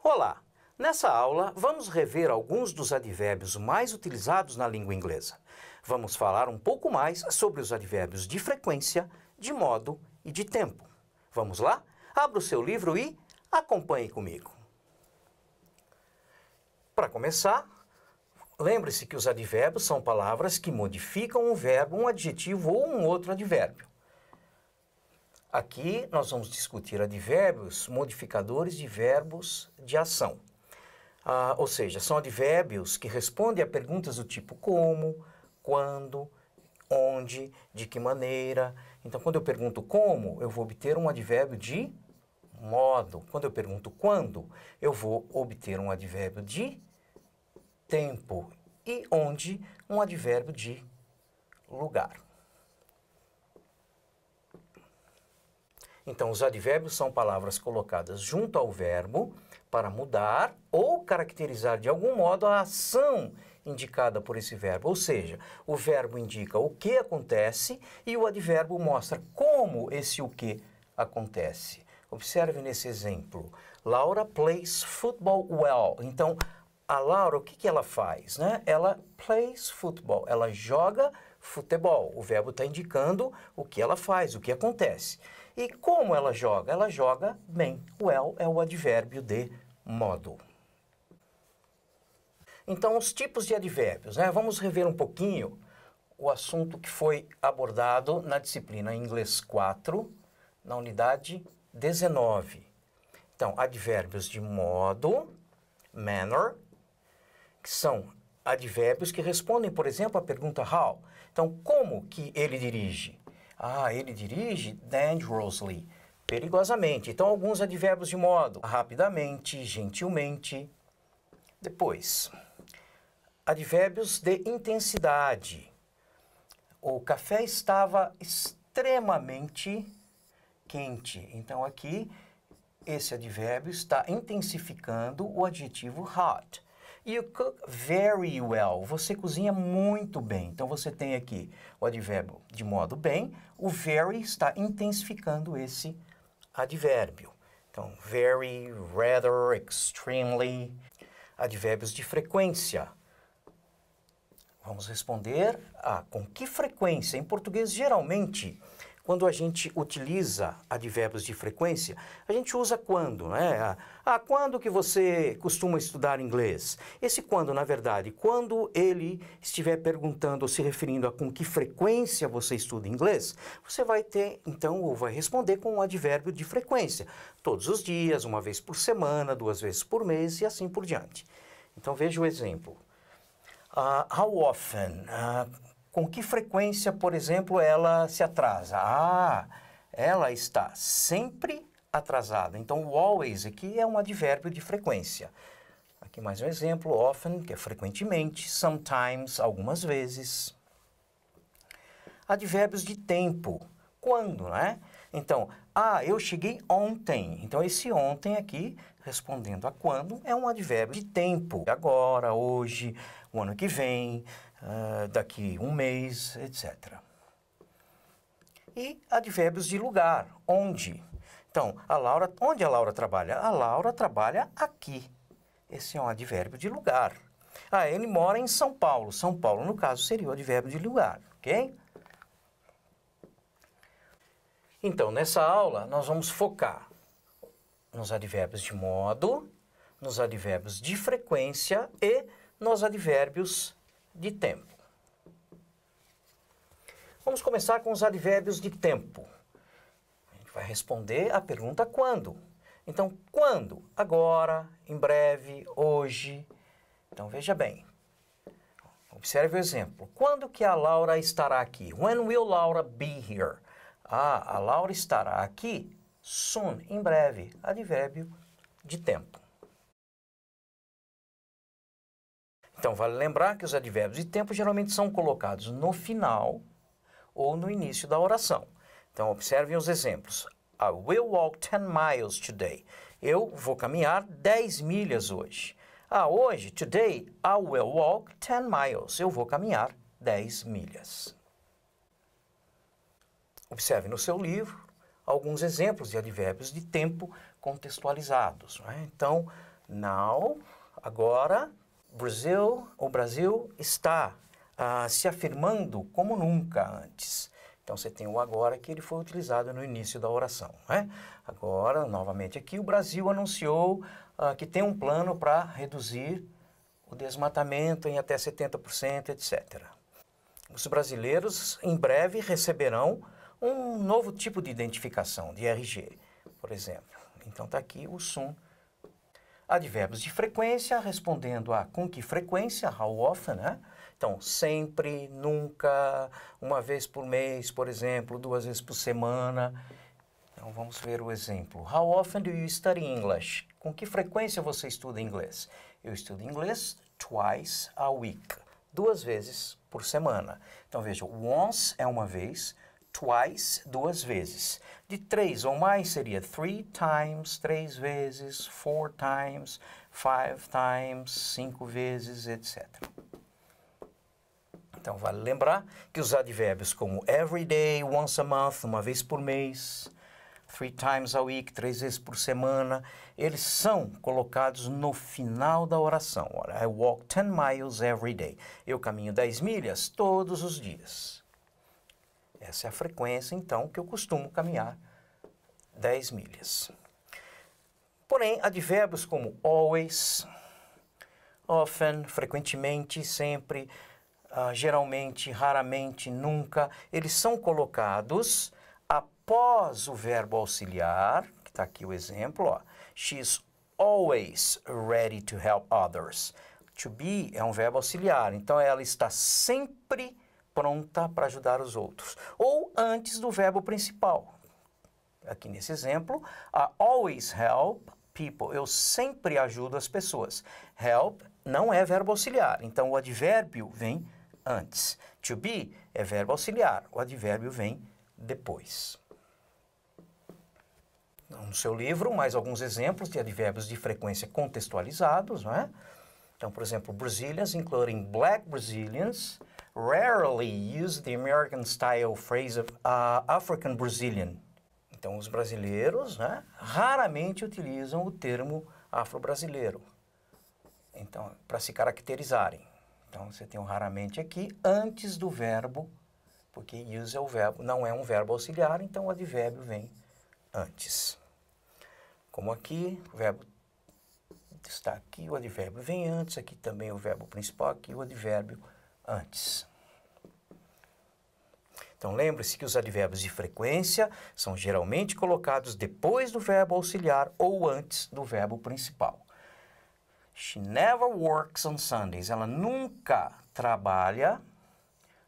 Olá! Nessa aula, vamos rever alguns dos advérbios mais utilizados na língua inglesa. Vamos falar um pouco mais sobre os advérbios de frequência, de modo e de tempo. Vamos lá? Abra o seu livro e acompanhe comigo. Para começar, lembre-se que os advérbios são palavras que modificam um verbo, um adjetivo ou um outro advérbio. Aqui nós vamos discutir advérbios modificadores de verbos de ação. Ou seja, são advérbios que respondem a perguntas do tipo como, quando, onde, de que maneira. Então, quando eu pergunto como, eu vou obter um advérbio de modo. Quando eu pergunto quando, eu vou obter um advérbio de tempo. E onde, um advérbio de lugar. Então, os advérbios são palavras colocadas junto ao verbo para mudar ou caracterizar de algum modo a ação indicada por esse verbo. Ou seja, o verbo indica o que acontece e o advérbio mostra como esse o que acontece. Observe nesse exemplo. Laura plays football well. Então, a Laura, o que ela faz, né? Ela plays football. Ela joga futebol. O verbo está indicando o que ela faz, o que acontece. E como ela joga? Ela joga bem. Well é o advérbio de modo. Então, os tipos de advérbios, né? Vamos rever um pouquinho o assunto que foi abordado na disciplina Inglês 4, na unidade 19. Então, advérbios de modo, manner, que são advérbios que respondem, por exemplo, à pergunta how. Então, como que ele dirige? Ele dirige dangerously, perigosamente. Então, alguns advérbios de modo, rapidamente, gentilmente. Depois, advérbios de intensidade. O café estava extremamente quente. Então, aqui, esse advérbio está intensificando o adjetivo hot. You cook very well. Você cozinha muito bem. Então, você tem aqui o advérbio de modo bem. O very está intensificando esse advérbio. Então, very, rather, extremely. Advérbios de frequência. Vamos responder com que frequência. Em português, geralmente, quando a gente utiliza advérbios de frequência, a gente usa quando, né? Quando que você costuma estudar inglês? Esse quando, na verdade, quando ele estiver perguntando ou se referindo a com que frequência você estuda inglês, você vai ter, então, ou vai responder com um advérbio de frequência. Todos os dias, uma vez por semana, 2 vezes por mês e assim por diante. Então, veja o exemplo. How often? Com que frequência, por exemplo, ela se atrasa? Ela está sempre atrasada. Então, o always aqui é um advérbio de frequência. Aqui mais um exemplo, often, que é frequentemente, sometimes, algumas vezes. Advérbios de tempo. Quando, né? Então, eu cheguei ontem. Então, esse ontem aqui, respondendo a quando, é um advérbio de tempo. Agora, hoje, o ano que vem, daqui um mês, etc. E advérbios de lugar. Onde? Então, onde a Laura trabalha? A Laura trabalha aqui. Esse é um advérbio de lugar. Ele mora em São Paulo. São Paulo, no caso, seria o advérbio de lugar, ok? Então, nessa aula, nós vamos focar nos advérbios de modo, nos advérbios de frequência e nos advérbios de tempo. Vamos começar com os advérbios de tempo. A gente vai responder a pergunta quando. Então, quando? Agora, em breve, hoje. Então, veja bem. Observe o exemplo. Quando que a Laura estará aqui? When will Laura be here? A Laura estará aqui soon, em breve, advérbio de tempo. Então, vale lembrar que os advérbios de tempo geralmente são colocados no final ou no início da oração. Então, observem os exemplos. I will walk 10 miles today. Eu vou caminhar 10 milhas hoje. Hoje, today, I will walk 10 miles. Eu vou caminhar 10 milhas. Observe no seu livro alguns exemplos de advérbios de tempo contextualizados. Né? Então, Now, agora, o Brasil está se afirmando como nunca antes. Então, você tem o agora que ele foi utilizado no início da oração, né? Agora, novamente aqui, o Brasil anunciou que tem um plano para reduzir o desmatamento em até 70%, etc. Os brasileiros, em breve, receberão um novo tipo de identificação, de RG, por exemplo. Então, está aqui o SUM. Advérbios de frequência, respondendo a com que frequência, how often, né? Então, sempre, nunca, uma vez por mês, por exemplo, 2 vezes por semana. Então, vamos ver o exemplo. How often do you study English? Com que frequência você estuda inglês? Eu estudo inglês twice a week, 2 vezes por semana. Então, veja, once é uma vez, twice, 2 vezes. De 3 ou mais seria 3 times, 3 vezes, 4 times, 5 times, 5 vezes, etc. Então, vale lembrar que os advérbios como every day, once a month, uma vez por mês, 3 times a week, 3 vezes por semana, eles são colocados no final da oração. Ora, I walk 10 miles every day. Eu caminho 10 milhas todos os dias. Essa é a frequência, então, que eu costumo caminhar 10 milhas. Porém, advérbios como always, often, frequentemente, sempre, geralmente, raramente, nunca, eles são colocados após o verbo auxiliar, que está aqui o exemplo, ó. She's always ready to help others. To be é um verbo auxiliar, então ela está sempre pronta para ajudar os outros. Ou antes do verbo principal. Aqui nesse exemplo, I always help people. Eu sempre ajudo as pessoas. Help não é verbo auxiliar, então o advérbio vem antes. To be é verbo auxiliar, o advérbio vem depois. No seu livro, mais alguns exemplos de advérbios de frequência contextualizados, não é? Então, por exemplo, Brazilians, including black Brazilians, rarely use the American-style phrase of African Brazilian. Então, os brasileiros, né, raramente utilizam o termo afro-brasileiro. Então, para se caracterizarem. Então, você tem o raramente aqui antes do verbo, porque use é o verbo, não é um verbo auxiliar, então o advérbio vem antes. Como aqui, o verbo está aqui, o advérbio vem antes, aqui também o verbo principal, aqui o advérbio antes. Então, lembre-se que os advérbios de frequência são geralmente colocados depois do verbo auxiliar ou antes do verbo principal. She never works on Sundays. Ela nunca trabalha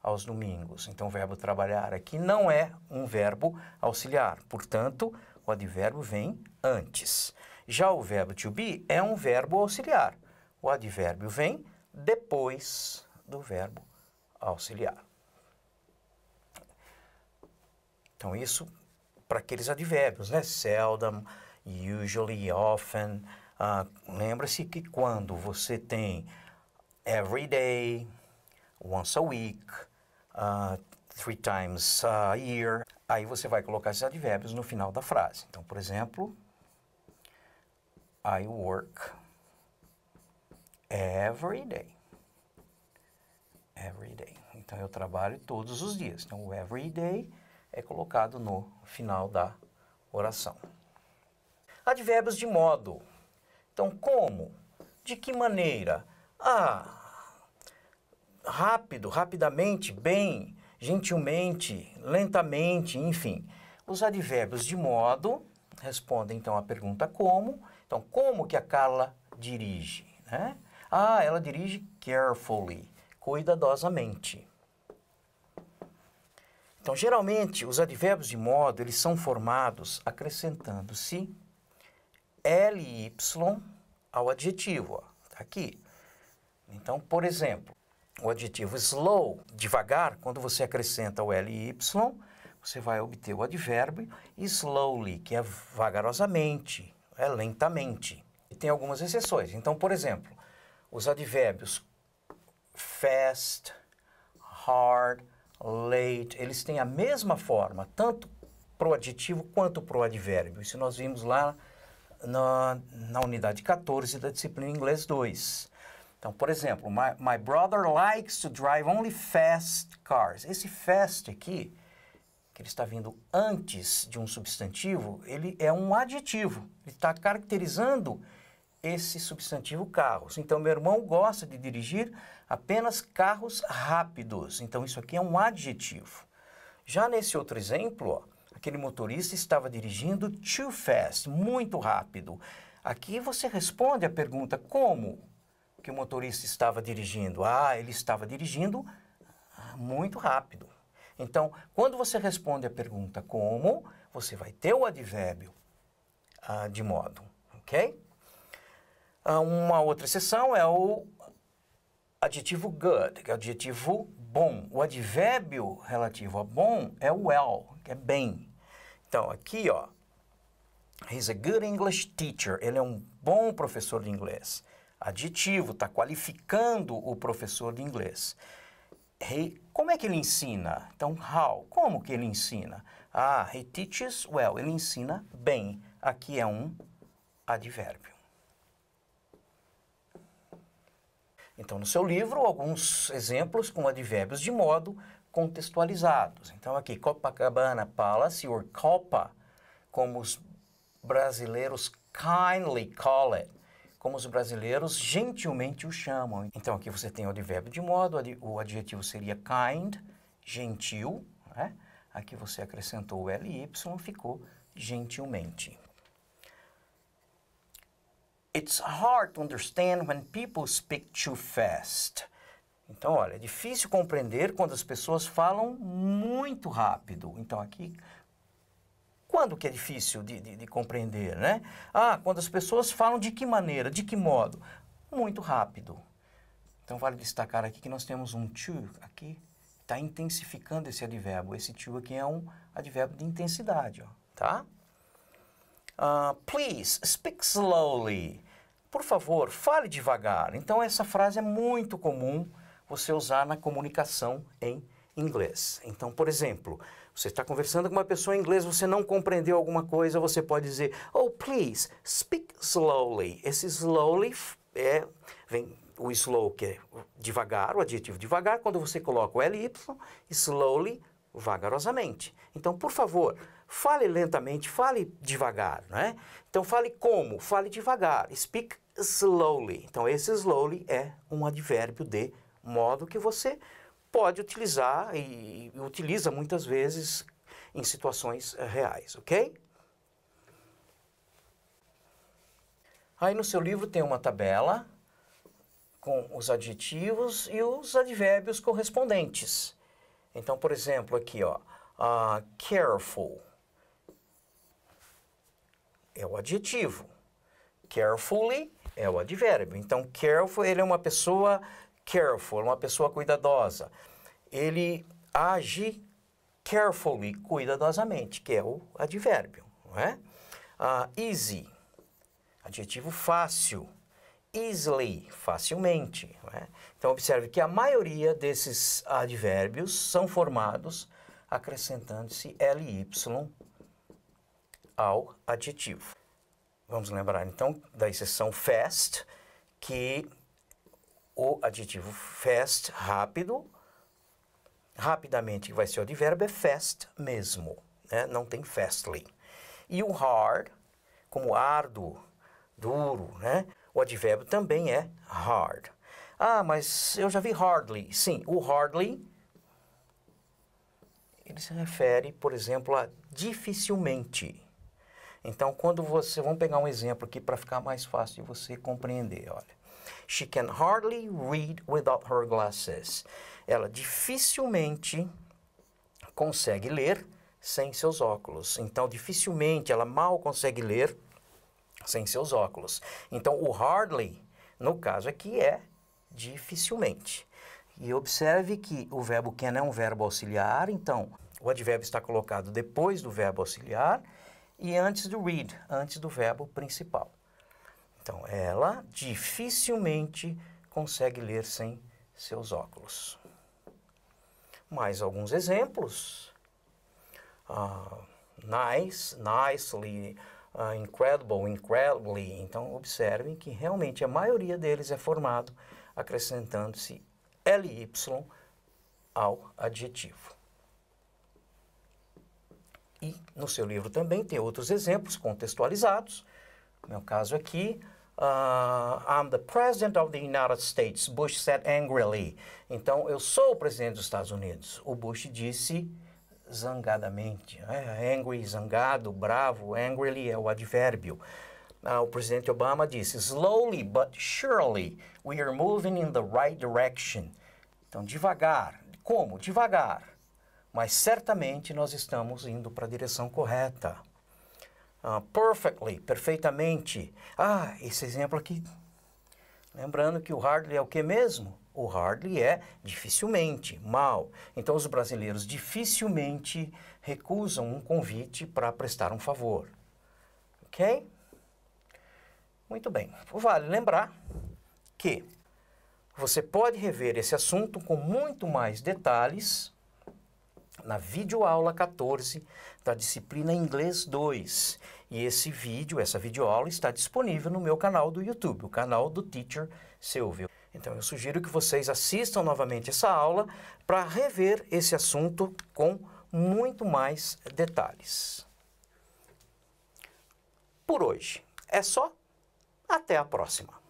aos domingos. Então, o verbo trabalhar aqui não é um verbo auxiliar. Portanto, o advérbio vem antes. Já o verbo to be é um verbo auxiliar. O advérbio vem depois do verbo auxiliar. Então, isso para aqueles advérbios, né? Seldom, usually, often. Lembra-se que quando você tem every day, once a week, 3 times a year, aí você vai colocar esses advérbios no final da frase. Então, por exemplo, I work every day. Every day. Então, eu trabalho todos os dias. Então, o every day é colocado no final da oração. Advérbios de modo. Então, como? De que maneira? Rápido, rapidamente, bem, gentilmente, lentamente, enfim. Os advérbios de modo respondem, então, à pergunta como. Então, como que a Carla dirige? Né? Ela dirige carefully, cuidadosamente. Então, geralmente, os advérbios de modo, eles são formados acrescentando-se ly ao adjetivo, tá aqui. Então, por exemplo, o adjetivo slow, devagar, quando você acrescenta o ly, você vai obter o advérbio slowly, que é vagarosamente, lentamente. E tem algumas exceções. Então, por exemplo, os advérbios fast, hard, late, eles têm a mesma forma, tanto para o adjetivo quanto para o advérbio. Isso nós vimos lá na unidade 14 da disciplina Inglês 2. Então, por exemplo, my brother likes to drive only fast cars. Esse fast aqui, que ele está vindo antes de um substantivo, ele é um adjetivo. Ele está caracterizando esse substantivo carros. Então, meu irmão gosta de dirigir apenas carros rápidos. Então, isso aqui é um adjetivo. Já nesse outro exemplo, ó, aquele motorista estava dirigindo too fast, muito rápido. Aqui você responde a pergunta como que o motorista estava dirigindo. Ah, ele estava dirigindo muito rápido. Então, quando você responde a pergunta como, você vai ter o advérbio de modo, ok? Uma outra exceção é o adjetivo good, que é o adjetivo bom. O advérbio relativo a bom é o well, que é bem. Então, aqui, ó, he's a good English teacher. Ele é um bom professor de inglês. Adjetivo, está qualificando o professor de inglês. Como é que ele ensina? Então, how? Como que ele ensina? Ah, he teaches well. Ele ensina bem. Aqui é um advérbio. Então, no seu livro, alguns exemplos com advérbios de modo contextualizados. Então, aqui, Copacabana Palace, or Copa, como os brasileiros kindly call it, como os brasileiros gentilmente o chamam. Então, aqui você tem o advérbio de modo, o adjetivo seria kind, gentil, né? Aqui você acrescentou o ly, ficou gentilmente. It's hard to understand when people speak too fast. Então, olha, é difícil compreender quando as pessoas falam muito rápido. Então, aqui, quando que é difícil de compreender, né? Ah, quando as pessoas falam de que maneira, de que modo? Muito rápido. Então, vale destacar aqui que nós temos um to aqui, está intensificando esse advérbio. Esse to aqui é um advérbio de intensidade, ó, tá? Please, speak slowly. Por favor, fale devagar. Então, essa frase é muito comum você usar na comunicação em inglês. Então, por exemplo, você está conversando com uma pessoa em inglês, você não compreendeu alguma coisa, você pode dizer, oh, please, speak slowly. Esse slowly vem o slow, que é devagar, o adjetivo devagar, quando você coloca o ly, slowly, vagarosamente. Então, por favor, fale lentamente, fale devagar, né? Então, fale como? Fale devagar. Speak slowly. Então, esse slowly é um advérbio de modo que você pode utilizar e utiliza muitas vezes em situações reais, ok? Aí no seu livro tem uma tabela com os adjetivos e os advérbios correspondentes. Então, por exemplo, aqui, ó, careful é o adjetivo, carefully é o advérbio. Então, careful, ele é uma pessoa careful, uma pessoa cuidadosa. Ele age carefully, cuidadosamente, que é o advérbio, não é? Easy, adjetivo fácil. Easily, facilmente. Não é? Então, observe que a maioria desses advérbios são formados acrescentando-se ly ao adjetivo. Vamos lembrar, então, da exceção fast, que o adjetivo fast, rápido, rapidamente, que vai ser o advérbio, é fast mesmo, né? Não tem fastly. E o hard, como árduo, duro, né? O advérbio também é hard. Ah, mas eu já vi hardly. Sim, o hardly, ele se refere, por exemplo, a dificilmente. Então, quando você... Vamos pegar um exemplo aqui para ficar mais fácil de você compreender, olha. She can hardly read without her glasses. Ela dificilmente consegue ler sem seus óculos. Então, dificilmente, ela mal consegue ler sem seus óculos. Então, o hardly, no caso aqui, é dificilmente. E observe que o verbo can é um verbo auxiliar, então, o advérbio está colocado depois do verbo auxiliar e antes do read, antes do verbo principal. Então, ela dificilmente consegue ler sem seus óculos. Mais alguns exemplos. Nice, nicely, incredible, incredibly. Então, observem que realmente a maioria deles é formado acrescentando-se ly ao adjetivo. E no seu livro também tem outros exemplos contextualizados. No meu caso aqui, I'm the President of the United States, Bush said angrily. Então, eu sou o presidente dos Estados Unidos. O Bush disse zangadamente. Angry, zangado, bravo. Angrily é o advérbio. O presidente Obama disse, slowly but surely, we are moving in the right direction. Então, devagar. Como? Devagar. Mas certamente nós estamos indo para a direção correta. Perfectly, perfeitamente. Esse exemplo aqui. Lembrando que o hardly é o que mesmo? O hardly é dificilmente, mal. Então, os brasileiros dificilmente recusam um convite para prestar um favor. Ok? Muito bem. Vale lembrar que você pode rever esse assunto com muito mais detalhes na videoaula 14 da disciplina Inglês 2. E essa videoaula está disponível no meu canal do YouTube, o canal do Teacher Silvio. Então, eu sugiro que vocês assistam novamente essa aula para rever esse assunto com muito mais detalhes. Por hoje é só. Até a próxima.